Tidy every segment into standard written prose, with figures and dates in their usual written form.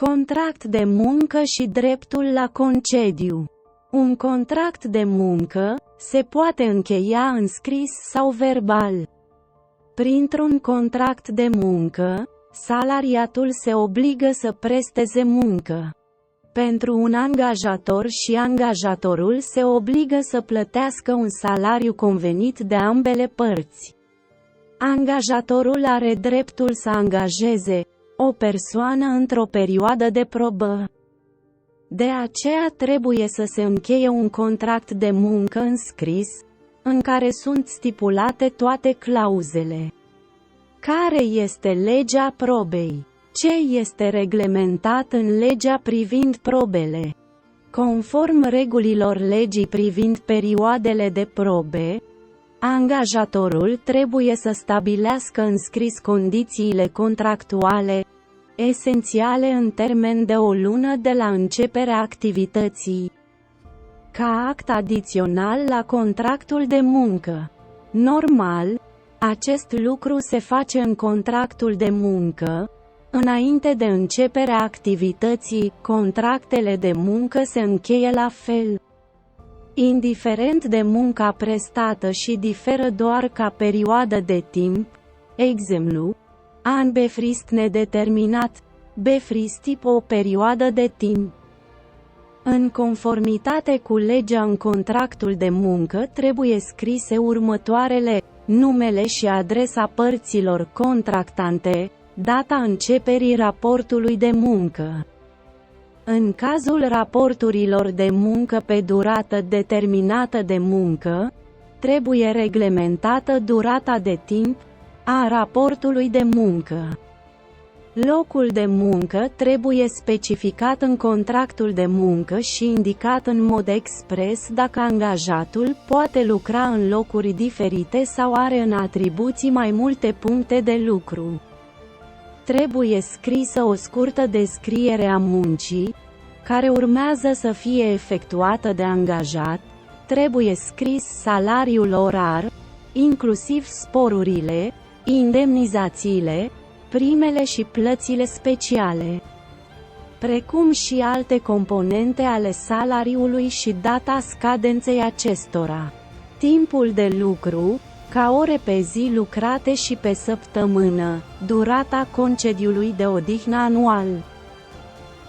Contract de muncă și dreptul la concediu. Un contract de muncă se poate încheia în scris sau verbal. Printr-un contract de muncă, salariatul se obligă să presteze muncă pentru un angajator și angajatorul se obligă să plătească un salariu convenit de ambele părți. Angajatorul are dreptul să angajeze o persoană într-o perioadă de probă. De aceea trebuie să se încheie un contract de muncă înscris, în care sunt stipulate toate clauzele. Care este legea probei? Ce este reglementat în legea privind probele? Conform regulilor legii privind perioadele de probe, angajatorul trebuie să stabilească înscris condițiile contractuale esențiale în termen de o lună de la începerea activității, ca act adițional la contractul de muncă. Normal, acest lucru se face în contractul de muncă. Înainte de începerea activității, contractele de muncă se încheie la fel, indiferent de munca prestată și diferă doar ca perioadă de timp. Exemplu, anbefrist nedeterminat, befrist o perioadă de timp. În conformitate cu legea, în contractul de muncă trebuie scrise următoarele: numele și adresa părților contractante, data începerii raportului de muncă. În cazul raporturilor de muncă pe durată determinată de muncă, trebuie reglementată durata de timp a raportului de muncă. Locul de muncă trebuie specificat în contractul de muncă și indicat în mod expres dacă angajatul poate lucra în locuri diferite sau are în atribuții mai multe puncte de lucru. Trebuie scrisă o scurtă descriere a muncii, care urmează să fie efectuată de angajat. Trebuie scris salariul orar, inclusiv sporurile, indemnizațiile, primele și plățile speciale, precum și alte componente ale salariului și data scadenței acestora. Timpul de lucru, ca ore pe zi lucrate și pe săptămână, durata concediului de odihnă anual.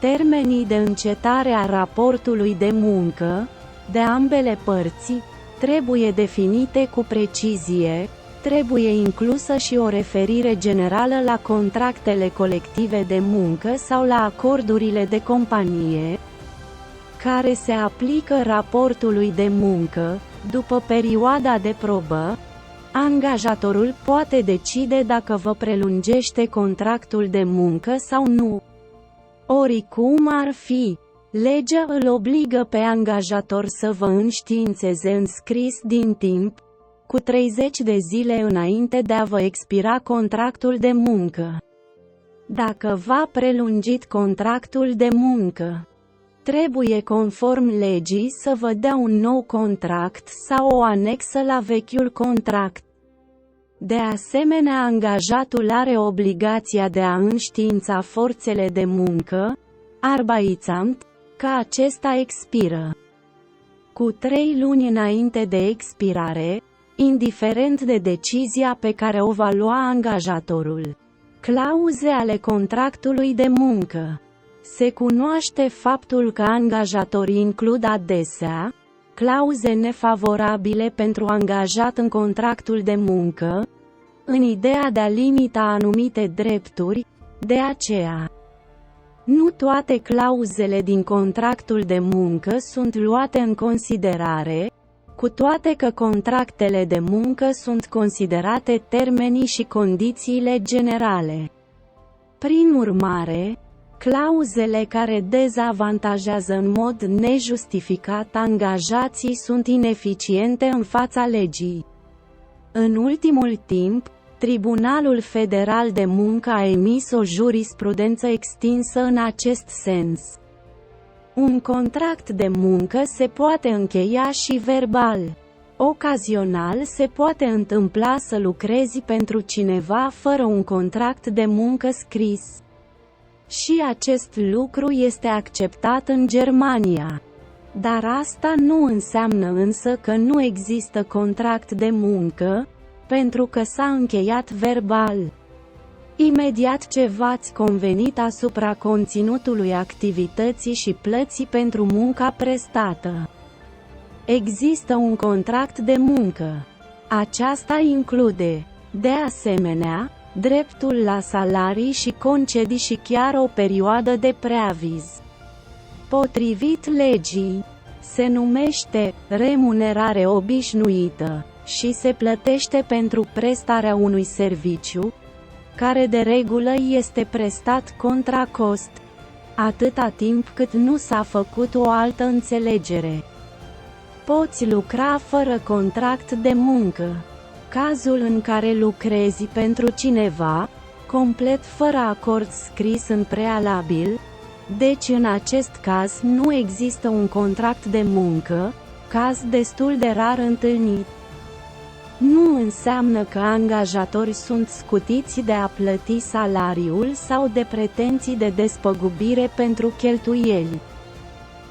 Termenii de încetare a raportului de muncă, de ambele părți, trebuie definite cu precizie. Trebuie inclusă și o referire generală la contractele colective de muncă sau la acordurile de companie, care se aplică raportului de muncă. După perioada de probă, angajatorul poate decide dacă vă prelungește contractul de muncă sau nu. Oricum ar fi, legea îl obligă pe angajator să vă înștiințeze în scris din timp, cu 30 de zile înainte de a vă expira contractul de muncă, dacă v-a prelungit contractul de muncă. Trebuie conform legii să vă dea un nou contract sau o anexă la vechiul contract. De asemenea, angajatul are obligația de a înștiința forțele de muncă, Arbeitsamt, că acesta expiră cu 3 luni înainte de expirare, indiferent de decizia pe care o va lua angajatorul. Clauze ale contractului de muncă. Se cunoaște faptul că angajatorii includ adesea clauze nefavorabile pentru angajat în contractul de muncă, în ideea de a limita anumite drepturi. De aceea, nu toate clauzele din contractul de muncă sunt luate în considerare, cu toate că contractele de muncă sunt considerate termenii și condițiile generale. Prin urmare, clauzele care dezavantajează în mod nejustificat angajații sunt ineficiente în fața legii. În ultimul timp, Tribunalul Federal de Muncă a emis o jurisprudență extinsă în acest sens. Un contract de muncă se poate încheia și verbal. Ocazional se poate întâmpla să lucrezi pentru cineva fără un contract de muncă scris. Și acest lucru este acceptat în Germania. Dar asta nu înseamnă însă că nu există contract de muncă, pentru că s-a încheiat verbal. Imediat ce v-ați convenit asupra conținutului activității și plății pentru munca prestată, există un contract de muncă. Aceasta include, de asemenea, dreptul la salarii și concedii și chiar o perioadă de preaviz. Potrivit legii, se numește remunerare obișnuită și se plătește pentru prestarea unui serviciu, care de regulă este prestat contra cost, atâta timp cât nu s-a făcut o altă înțelegere. Poți lucra fără contract de muncă. Cazul în care lucrezi pentru cineva, complet fără acord scris în prealabil, deci în acest caz nu există un contract de muncă, caz destul de rar întâlnit. Nu înseamnă că angajatorii sunt scutiți de a plăti salariul sau de pretenții de despăgubire pentru cheltuieli.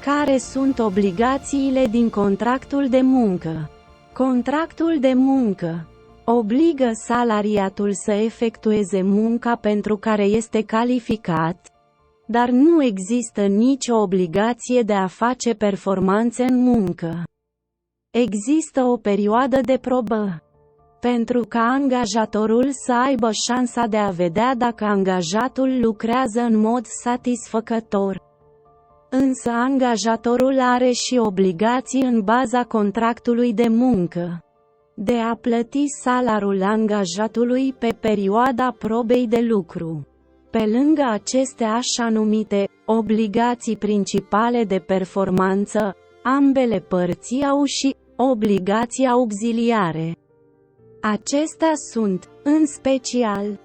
Care sunt obligațiile din contractul de muncă? Contractul de muncă obligă salariatul să efectueze munca pentru care este calificat, dar nu există nicio obligație de a face performanțe în muncă. Există o perioadă de probă, pentru ca angajatorul să aibă șansa de a vedea dacă angajatul lucrează în mod satisfăcător. Însă angajatorul are și obligații în baza contractului de muncă, de a plăti salariul angajatului pe perioada probei de lucru. Pe lângă aceste așa numite obligații principale de performanță, ambele părți au și obligații auxiliare. Acestea sunt, în special,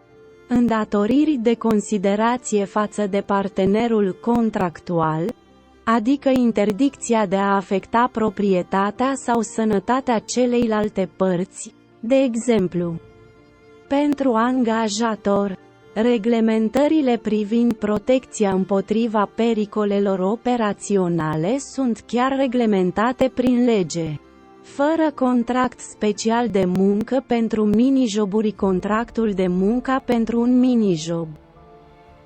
îndatoriri de considerație față de partenerul contractual, adică interdicția de a afecta proprietatea sau sănătatea celeilalte părți, de exemplu. Pentru angajator, reglementările privind protecția împotriva pericolelor operaționale sunt chiar reglementate prin lege. Fără contract special de muncă pentru minijoburi, contractul de muncă pentru un minijob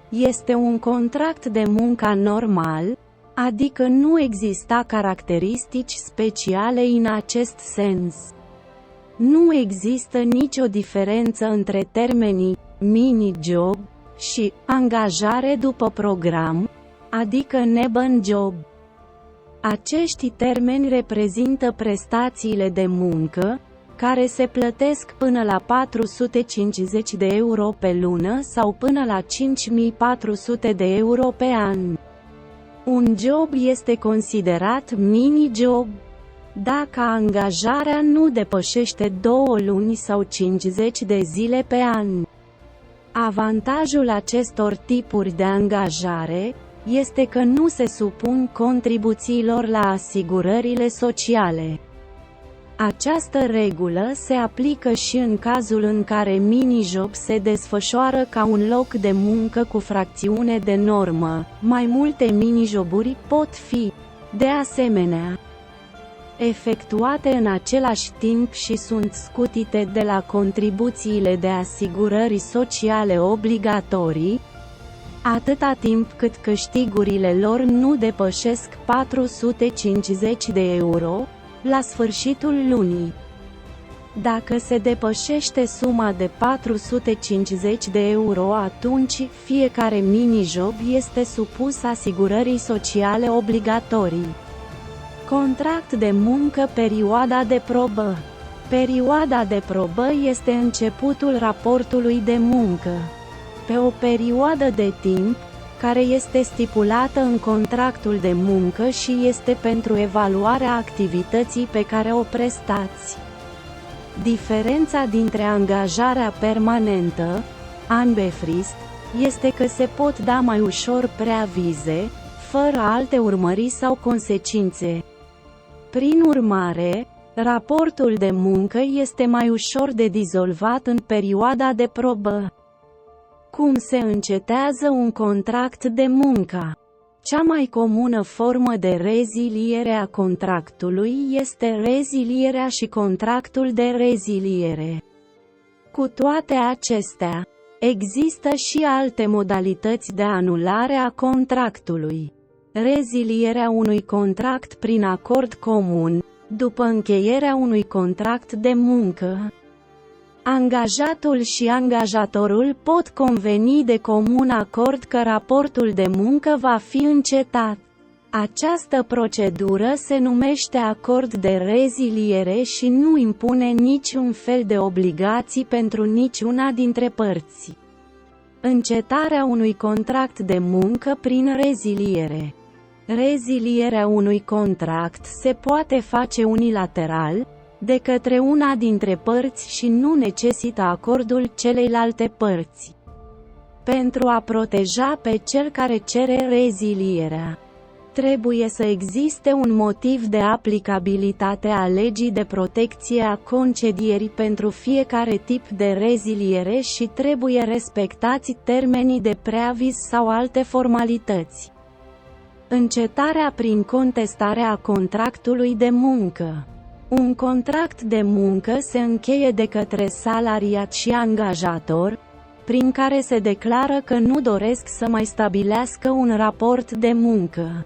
este un contract de muncă normal, adică nu exista caracteristici speciale în acest sens. Nu există nicio diferență între termenii mini-job și angajare după program, adică Nebenjob. Acești termeni reprezintă prestațiile de muncă, care se plătesc până la 450 de euro pe lună sau până la 5400 de euro pe an. Un job este considerat mini-job dacă angajarea nu depășește 2 luni sau 50 de zile pe an. Avantajul acestor tipuri de angajare este că nu se supun contribuțiilor la asigurările sociale. Această regulă se aplică și în cazul în care minijob se desfășoară ca un loc de muncă cu fracțiune de normă. Mai multe minijoburi pot fi, de asemenea, efectuate în același timp și sunt scutite de la contribuțiile de asigurări sociale obligatorii, atâta timp cât câștigurile lor nu depășesc 450 de euro la sfârșitul lunii. Dacă se depășește suma de 450 de euro, atunci fiecare minijob este supus asigurării sociale obligatorii. Contract de muncă, perioada de probă. Perioada de probă este începutul raportului de muncă, pe o perioadă de timp, care este stipulată în contractul de muncă și este pentru evaluarea activității pe care o prestați. Diferența dintre angajarea permanentă, Anbefrist, este că se pot da mai ușor preavize, fără alte urmări sau consecințe. Prin urmare, raportul de muncă este mai ușor de dizolvat în perioada de probă. Cum se încetează un contract de muncă? Cea mai comună formă de reziliere a contractului este rezilierea și contractul de reziliere. Cu toate acestea, există și alte modalități de anulare a contractului. Rezilierea unui contract prin acord comun, după încheierea unui contract de muncă. Angajatul și angajatorul pot conveni de comun acord că raportul de muncă va fi încetat. Această procedură se numește acord de reziliere și nu impune niciun fel de obligații pentru niciuna dintre părți. Încetarea unui contract de muncă prin reziliere. Rezilierea unui contract se poate face unilateral, de către una dintre părți și nu necesită acordul celeilalte părți. Pentru a proteja pe cel care cere rezilierea, trebuie să existe un motiv de aplicabilitate a legii de protecție a concedierii pentru fiecare tip de reziliere și trebuie respectați termenii de preaviz sau alte formalități. Încetarea prin contestare a contractului de muncă. Un contract de muncă se încheie de către salariat și angajator, prin care se declară că nu doresc să mai stabilească un raport de muncă.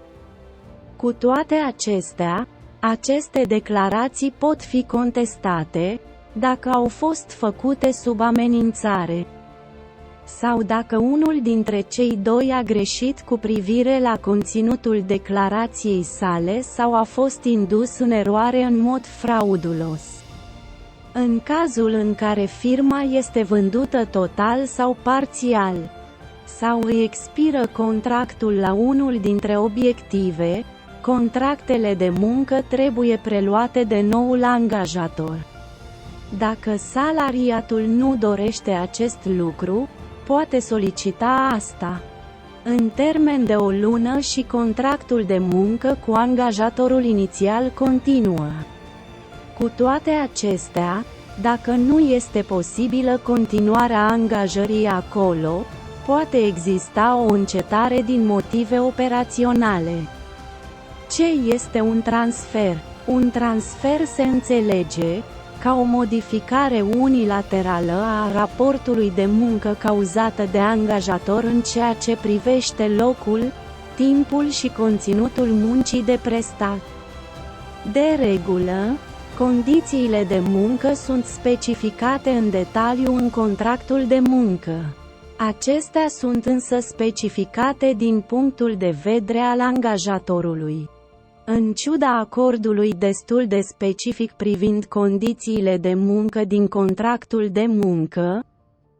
Cu toate acestea, aceste declarații pot fi contestate, dacă au fost făcute sub amenințare, sau dacă unul dintre cei doi a greșit cu privire la conținutul declarației sale sau a fost indus în eroare în mod fraudulos. În cazul în care firma este vândută total sau parțial, sau îi expiră contractul la unul dintre obiective, contractele de muncă trebuie preluate de noul angajator. Dacă salariatul nu dorește acest lucru, poate solicita asta în termen de o lună și contractul de muncă cu angajatorul inițial continuă. Cu toate acestea, dacă nu este posibilă continuarea angajării acolo, poate exista o încetare din motive operaționale. Ce este un transfer? Un transfer se înțelege ca o modificare unilaterală a raportului de muncă cauzată de angajator în ceea ce privește locul, timpul și conținutul muncii de prestat. De regulă, condițiile de muncă sunt specificate în detaliu în contractul de muncă. Acestea sunt însă specificate din punctul de vedere al angajatorului. În ciuda acordului destul de specific privind condițiile de muncă din contractul de muncă,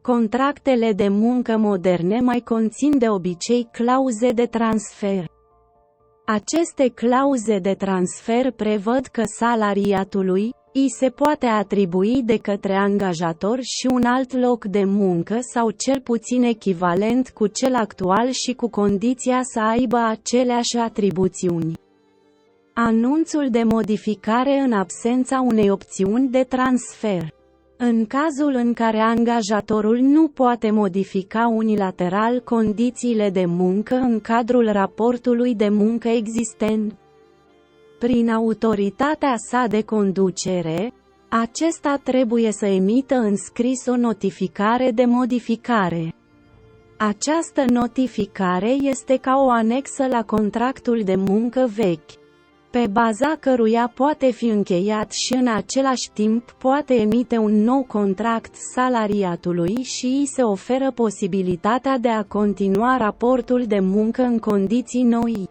contractele de muncă moderne mai conțin de obicei clauze de transfer. Aceste clauze de transfer prevăd că salariatului îi se poate atribui de către angajator și un alt loc de muncă sau cel puțin echivalent cu cel actual și cu condiția să aibă aceleași atribuțiuni. Anunțul de modificare în absența unei opțiuni de transfer. În cazul în care angajatorul nu poate modifica unilateral condițiile de muncă în cadrul raportului de muncă existent, prin autoritatea sa de conducere, acesta trebuie să emită în scris o notificare de modificare. Această notificare este ca o anexă la contractul de muncă vechi, pe baza căruia poate fi încheiat și în același timp poate emite un nou contract salariatului și îi se oferă posibilitatea de a continua raportul de muncă în condiții noi.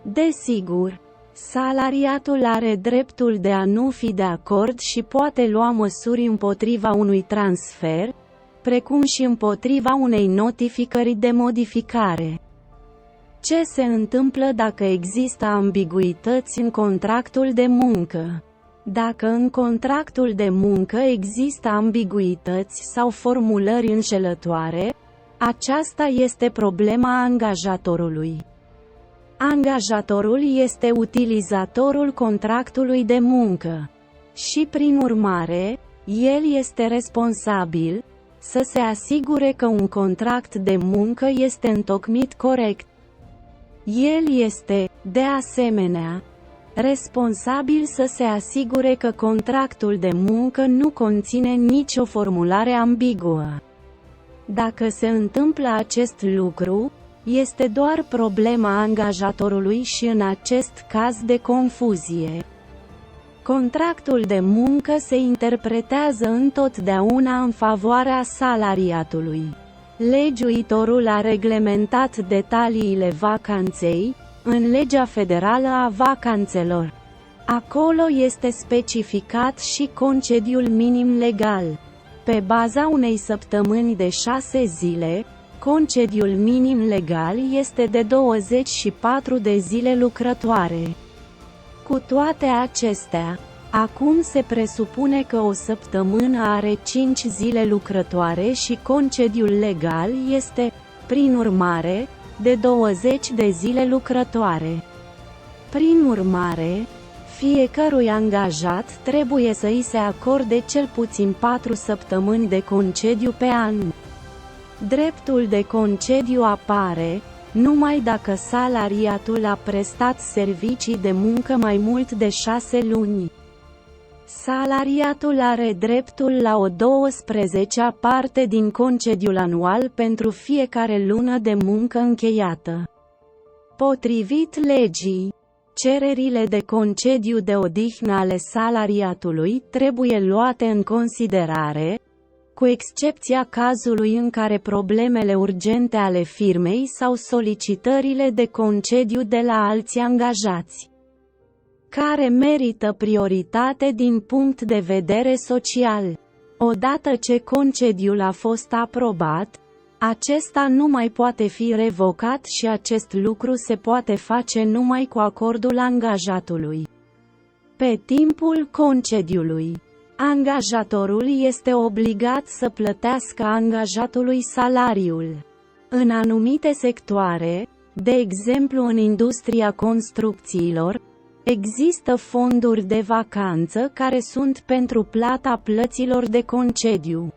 Desigur, salariatul are dreptul de a nu fi de acord și poate lua măsuri împotriva unui transfer, precum și împotriva unei notificări de modificare. Ce se întâmplă dacă există ambiguități în contractul de muncă? Dacă în contractul de muncă există ambiguități sau formulări înșelătoare, aceasta este problema angajatorului. Angajatorul este utilizatorul contractului de muncă și, prin urmare, el este responsabil, să se asigure că un contract de muncă este întocmit corect. El este, de asemenea, responsabil să se asigure că contractul de muncă nu conține nicio formulare ambiguă. Dacă se întâmplă acest lucru, este doar problema angajatorului și în acest caz de confuzie. Contractul de muncă se interpretează întotdeauna în favoarea salariatului. Legiuitorul a reglementat detaliile vacanței în Legea Federală a Vacanțelor. Acolo este specificat și concediul minim legal. Pe baza unei săptămâni de 6 zile, concediul minim legal este de 24 de zile lucrătoare. Cu toate acestea, acum se presupune că o săptămână are 5 zile lucrătoare și concediul legal este, prin urmare, de 20 de zile lucrătoare. Prin urmare, fiecărui angajat trebuie să îi se acorde cel puțin 4 săptămâni de concediu pe an. Dreptul de concediu apare numai dacă salariatul a prestat servicii de muncă mai mult de 6 luni. Salariatul are dreptul la o 12-a parte din concediul anual pentru fiecare lună de muncă încheiată. Potrivit legii, cererile de concediu de odihnă ale salariatului trebuie luate în considerare, cu excepția cazului în care problemele urgente ale firmei sau solicitările de concediu de la alți angajați, care merită prioritate din punct de vedere social. Odată ce concediul a fost aprobat, acesta nu mai poate fi revocat și acest lucru se poate face numai cu acordul angajatului. Pe timpul concediului, angajatorul este obligat să plătească angajatului salariul. În anumite sectoare, de exemplu în industria construcțiilor, există fonduri de vacanță care sunt pentru plata plăților de concediu.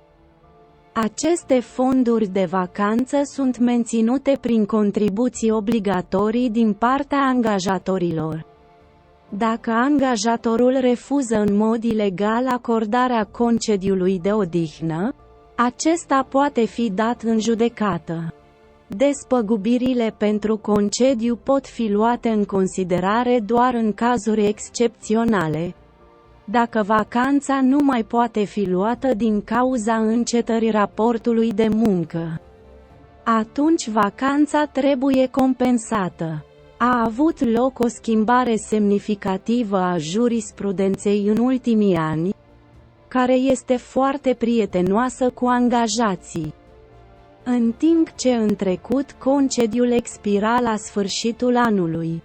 Aceste fonduri de vacanță sunt menținute prin contribuții obligatorii din partea angajatorilor. Dacă angajatorul refuză în mod ilegal acordarea concediului de odihnă, acesta poate fi dat în judecată. Despăgubirile pentru concediu pot fi luate în considerare doar în cazuri excepționale. Dacă vacanța nu mai poate fi luată din cauza încetării raportului de muncă, atunci vacanța trebuie compensată. A avut loc o schimbare semnificativă a jurisprudenței în ultimii ani, care este foarte prietenoasă cu angajații. În timp ce în trecut concediul expira la sfârșitul anului,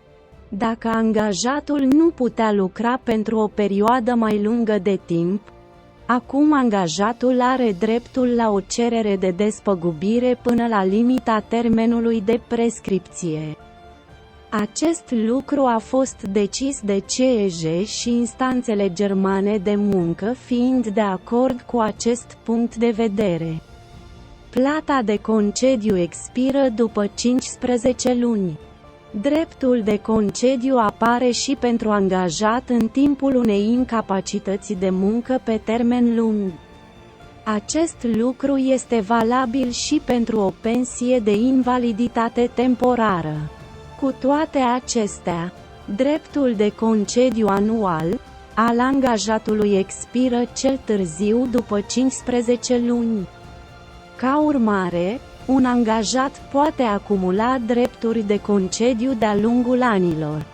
dacă angajatul nu putea lucra pentru o perioadă mai lungă de timp, acum angajatul are dreptul la o cerere de despăgubire până la limita termenului de prescripție. Acest lucru a fost decis de CEJ și instanțele germane de muncă fiind de acord cu acest punct de vedere. Plata de concediu expiră după 15 luni. Dreptul de concediu apare și pentru angajat în timpul unei incapacități de muncă pe termen lung. Acest lucru este valabil și pentru o pensie de invaliditate temporară. Cu toate acestea, dreptul de concediu anual al angajatului expiră cel târziu după 15 luni. Ca urmare, un angajat poate acumula drepturi de concediu de-a lungul anilor.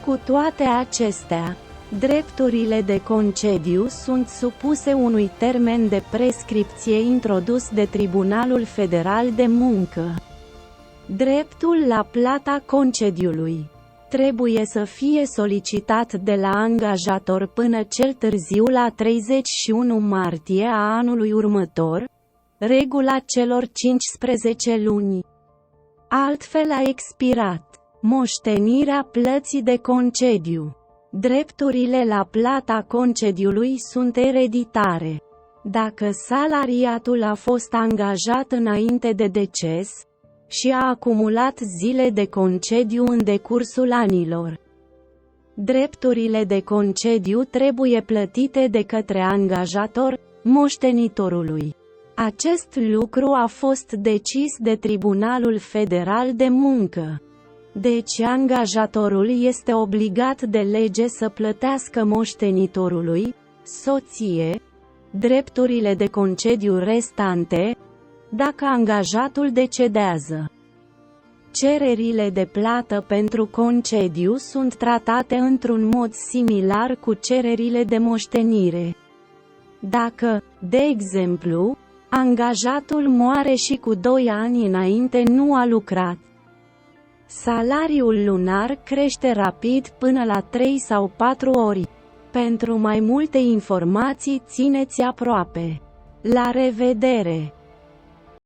Cu toate acestea, drepturile de concediu sunt supuse unui termen de prescripție introdus de Tribunalul Federal de Muncă. Dreptul la plata concediului trebuie să fie solicitat de la angajator până cel târziu la 31 martie a anului următor, regula celor 15 luni. Altfel a expirat. Moștenirea plății de concediu. Drepturile la plata concediului sunt ereditare. Dacă salariatul a fost angajat înainte de deces și a acumulat zile de concediu în decursul anilor, drepturile de concediu trebuie plătite de către angajator, moștenitorului. Acest lucru a fost decis de Tribunalul Federal de Muncă. Deci angajatorul este obligat de lege să plătească moștenitorului, soție, drepturile de concediu restante, dacă angajatul decedează. Cererile de plată pentru concediu sunt tratate într-un mod similar cu cererile de moștenire. Dacă, de exemplu, angajatul moare și cu 2 ani înainte nu a lucrat, salariul lunar crește rapid până la 3 sau 4 ori. Pentru mai multe informații țineți aproape. La revedere!